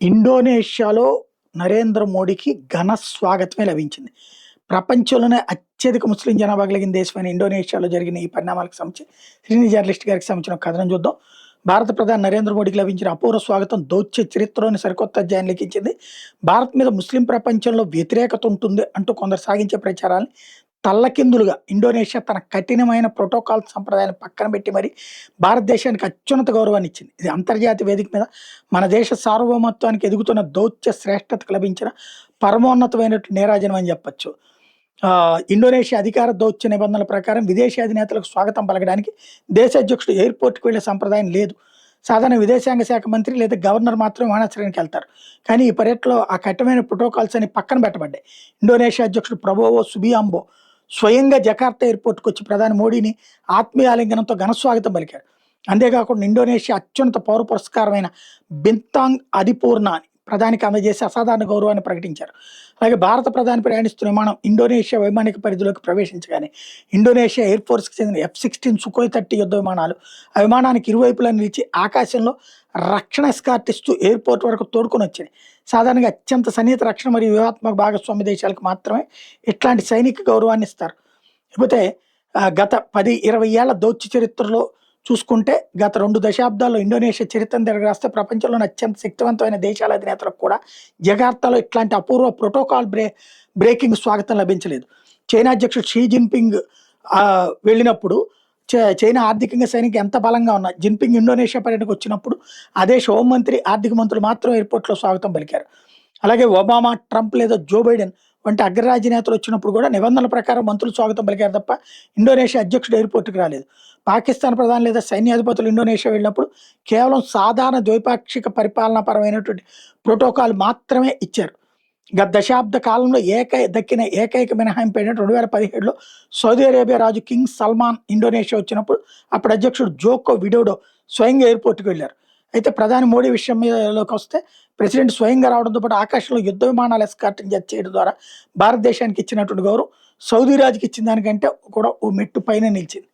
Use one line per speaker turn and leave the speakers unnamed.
ఇండోనేషియాలో నరేంద్ర మోడీకి ఘన స్వాగతమే లభించింది. ప్రపంచంలోనే అత్యధిక ముస్లిం జనాభా కలిగిన దేశమైన ఇండోనేషియాలో జరిగిన ఈ పరిణామాలకు సంబంధించి సీనియర్ జర్నలిస్ట్ గారికి సంబంధించిన ఒక కథనం చూద్దాం. భారత ప్రధాని నరేంద్ర మోడీకి లభించిన అపూర్వ స్వాగతం దౌత్య చరిత్రలోని సరికొత్త అధ్యాయం లిఖించింది. భారత్ మీద ముస్లిం ప్రపంచంలో వ్యతిరేకత ఉంటుంది అంటూ కొందరు సాగించే ప్రచారాన్ని తల్లకిందులుగా ఇండోనేషియా తన కఠినమైన ప్రోటోకాల్ సంప్రదాయాన్ని పక్కన పెట్టి మరి భారతదేశానికి అత్యున్నత గౌరవాన్ని ఇచ్చింది. ఇది అంతర్జాతీయ వేదిక మీద మన దేశ సార్వభౌమత్వానికి ఎదుగుతున్న దౌత్య శ్రేష్టతకు లభించిన పరమోన్నతమైనటువంటి నీరాజనం అని చెప్పొచ్చు. ఇండోనేషియా అధికార దౌత్య నిబంధనల ప్రకారం విదేశీ అధినేతలకు స్వాగతం పలకడానికి దేశ అధ్యక్షుడు ఎయిర్పోర్ట్కి వెళ్లే సంప్రదాయం లేదు. సాధారణ విదేశాంగ శాఖ మంత్రి లేదా గవర్నర్ మాత్రమే విమానాశ్రయానికి వెళ్తారు. కానీ ఈ పర్యటనలో ఆ కఠినమైన ప్రోటోకాల్స్ అని పక్కన పెట్టబడ్డాయి. ఇండోనేషియా అధ్యక్షుడు ప్రబోవో సుబియాంబో స్వయంగా జకార్తా ఎయిర్పోర్ట్కి వచ్చి ప్రధాని మోడీని ఆత్మీయ ఆలింగనంతో ఘనస్వాగతం పలికారు. అంతేకాకుండా ఇండోనేషియా అత్యున్నత పౌర పురస్కారమైన బింతాంగ్ అదిపూర్ణ అని ప్రధానికి అందజేసి అసాధారణ గౌరవాన్ని ప్రకటించారు. అలాగే భారత ప్రధాని ప్రయాణిస్తున్న విమానం ఇండోనేషియా వైమానిక పరిధిలోకి ప్రవేశించగానే ఇండోనేషియా ఎయిర్ ఫోర్స్కి చెందిన F-16 సుఖోయ్ 30 యుద్ధ విమానాలు ఆ విమానానికి ఇరువైపులా నిలిచి ఆకాశంలో రక్షణ ఎస్కార్ట్ ఇస్తూ ఎయిర్పోర్ట్ వరకు తోడుకొని వచ్చాయి. సాధారణంగా అత్యంత సన్నిహిత రక్షణ మరియు వ్యూహాత్మక భాగస్వామ్య దేశాలకు మాత్రమే ఇట్లాంటి సైనిక గౌరవాన్ని ఇస్తారు. లేకపోతే గత 10-20 ఏళ్ల దౌత్య చరిత్రలో చూసుకుంటే గత 2 దశాబ్దాల్లో ఇండోనేషియా చరిత్రను తిరగరాస్తే ప్రపంచంలోని అత్యంత శక్తివంతమైన దేశాల అధినేతలకు కూడా జకార్తాలో ఇట్లాంటి అపూర్వ ప్రోటోకాల్ బ్రేకింగ్ స్వాగతం లభించలేదు. చైనా అధ్యక్షుడు షీ జిన్పింగ్ వెళ్ళినప్పుడు చైనా ఆర్థికంగా సైనిక ఎంత బలంగా ఉన్నా జిన్పింగ్ ఇండోనేషియా పర్యటనకు వచ్చినప్పుడు ఆ దేశ హోంమంత్రి ఆర్థిక మంత్రులు మాత్రం ఎయిర్పోర్ట్లో స్వాగతం పలికారు. అలాగే ఒబామా, ట్రంప్ లేదా జో బైడెన్ వంటి అగ్రరాజ్య నేతలు వచ్చినప్పుడు కూడా నిబంధనల ప్రకారం మంత్రులు స్వాగతం పలికారు తప్ప ఇండోనేషియా అధ్యక్షుడు ఎయిర్పోర్ట్కి రాలేదు. పాకిస్తాన్ ప్రధాని లేదా సైన్యాధిపతులు ఇండోనేషియా వెళ్ళినప్పుడు కేవలం సాధారణ ద్వైపాక్షిక పరిపాలనా పరమైనటువంటి ప్రోటోకాల్ మాత్రమే ఇచ్చారు. గత దశాబ్ద కాలంలో దక్కిన ఏకైక మినహాయింపు ఏంటంటే 2017లో సౌదీ అరేబియా రాజు కింగ్ సల్మాన్ ఇండోనేషియా వచ్చినప్పుడు అప్పుడు అధ్యక్షుడు జోకో విడోడో స్వయంగా ఎయిర్పోర్ట్కి వెళ్ళారు. అయితే ప్రధాని మోడీ విషయం మీదలోకి వస్తే ప్రెసిడెంట్ స్వయంగా రావడంతో పాటు ఆకాశంలో యుద్ధ విమానాలు ఎస్కార్టింగ్ చేయడం ద్వారా భారతదేశానికి ఇచ్చినటువంటి గౌరవం సౌదీ రాజుకి ఇచ్చిన దానికంటే కూడా ఓ మెట్టు పైన నిలిచింది.